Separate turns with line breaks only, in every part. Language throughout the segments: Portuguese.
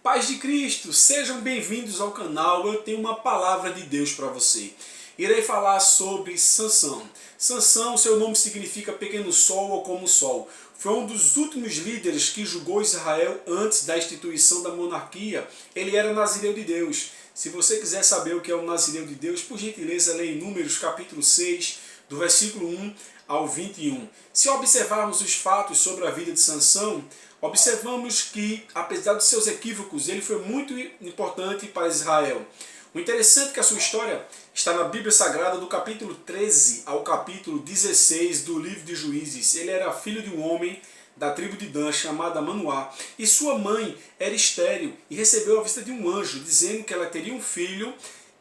Paz de Cristo, sejam bem-vindos ao canal. Eu tenho uma palavra de Deus para você. Irei falar sobre Sansão. Sansão, seu nome significa pequeno sol ou como sol. Foi um dos últimos líderes que julgou Israel antes da instituição da monarquia. Ele era nazireu de Deus. Se você quiser saber o que é um nazireu de Deus, por gentileza, leia em Números capítulo 6, do versículo 1 ao 21. Se observarmos os fatos sobre a vida de Sansão, observamos que, apesar dos seus equívocos, ele foi muito importante para Israel. O interessante é que a sua história está na Bíblia Sagrada, do capítulo 13 ao capítulo 16 do livro de Juízes. Ele era filho de um homem da tribo de Dan, chamada Manoá, e sua mãe era estéril e recebeu a visita de um anjo, dizendo que ela teria um filho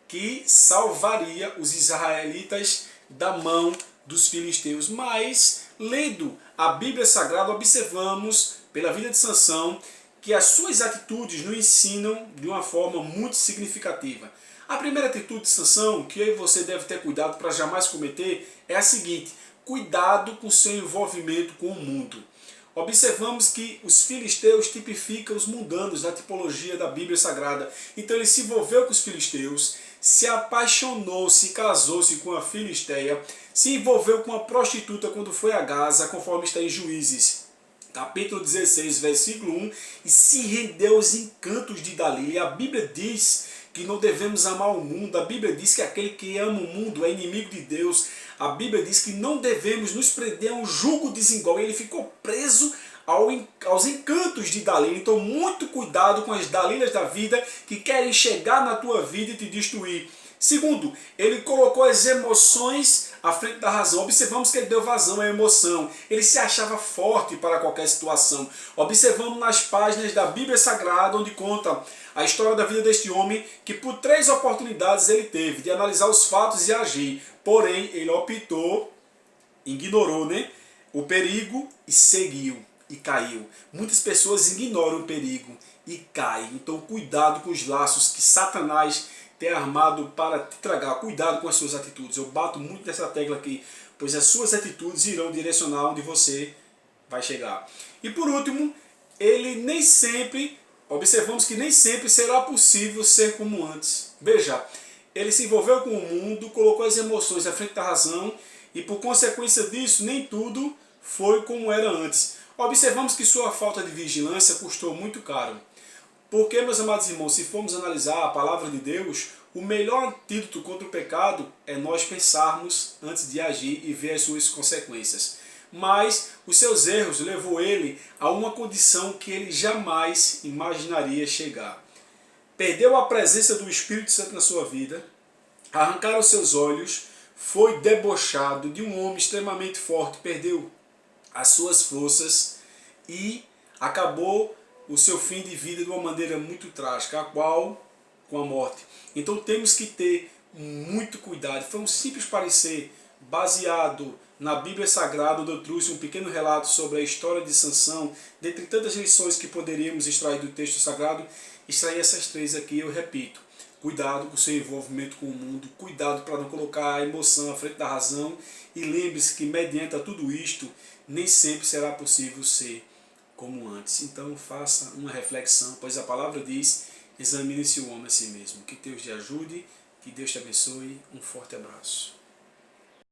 que salvaria os israelitas da mão dos filisteus. Mas, lendo a Bíblia Sagrada, observamos, pela vida de Sansão, que as suas atitudes nos ensinam de uma forma muito significativa. A primeira atitude de Sansão, que eu e você deve ter cuidado para jamais cometer, é a seguinte: cuidado com seu envolvimento com o mundo. Observamos que os filisteus tipificam os mundanos na tipologia da Bíblia Sagrada. Então ele se envolveu com os filisteus, se apaixonou, se casou-se com a filisteia, se envolveu com a prostituta quando foi a Gaza, conforme está em Juízes, capítulo 16, versículo 1, e se rendeu aos encantos de Dalila. E a Bíblia diz que não devemos amar o mundo. A Bíblia diz que aquele que ama o mundo é inimigo de Deus. A Bíblia diz que não devemos nos prender a um jugo desigual. E ele ficou preso aos encantos de Dalila. Então, muito cuidado com as Dalilas da vida que querem chegar na tua vida e te destruir. Segundo, ele colocou as emoções à frente da razão. Observamos que ele deu vazão à emoção. Ele se achava forte para qualquer situação. Observamos nas páginas da Bíblia Sagrada, onde conta a história da vida deste homem, que por 3 oportunidades ele teve de analisar os fatos e agir. Porém, ele optou, ignorou, o perigo e seguiu e caiu. Muitas pessoas ignoram o perigo e caem. Então, cuidado com os laços que Satanás tem armado para te tragar. Cuidado com as suas atitudes. Eu bato muito nessa tecla aqui, pois as suas atitudes irão direcionar onde você vai chegar. E por último, observamos que nem sempre será possível ser como antes. Veja, ele se envolveu com o mundo, colocou as emoções à frente da razão e, por consequência disso, nem tudo foi como era antes. Observamos que sua falta de vigilância custou muito caro. Porque, meus amados irmãos, se formos analisar a palavra de Deus, o melhor antídoto contra o pecado é nós pensarmos antes de agir e ver as suas consequências. Mas os seus erros levou ele a uma condição que ele jamais imaginaria chegar. Perdeu a presença do Espírito Santo na sua vida, arrancaram seus olhos, foi debochado de um homem extremamente forte, perdeu as suas forças e acabou o seu fim de vida de uma maneira muito trágica, a qual com a morte. Então temos que ter muito cuidado. Foi um simples parecer baseado na Bíblia Sagrada, onde eu trouxe um pequeno relato sobre a história de Sansão. Dentre tantas lições que poderíamos extrair do texto sagrado, extrair essas 3 aqui, eu repito. Cuidado com o seu envolvimento com o mundo, cuidado para não colocar a emoção à frente da razão, e lembre-se que mediante a tudo isto, nem sempre será possível ser como antes. Então faça uma reflexão, pois a palavra diz: examine-se o homem a si mesmo. Que Deus te ajude, que Deus te abençoe. Um forte abraço.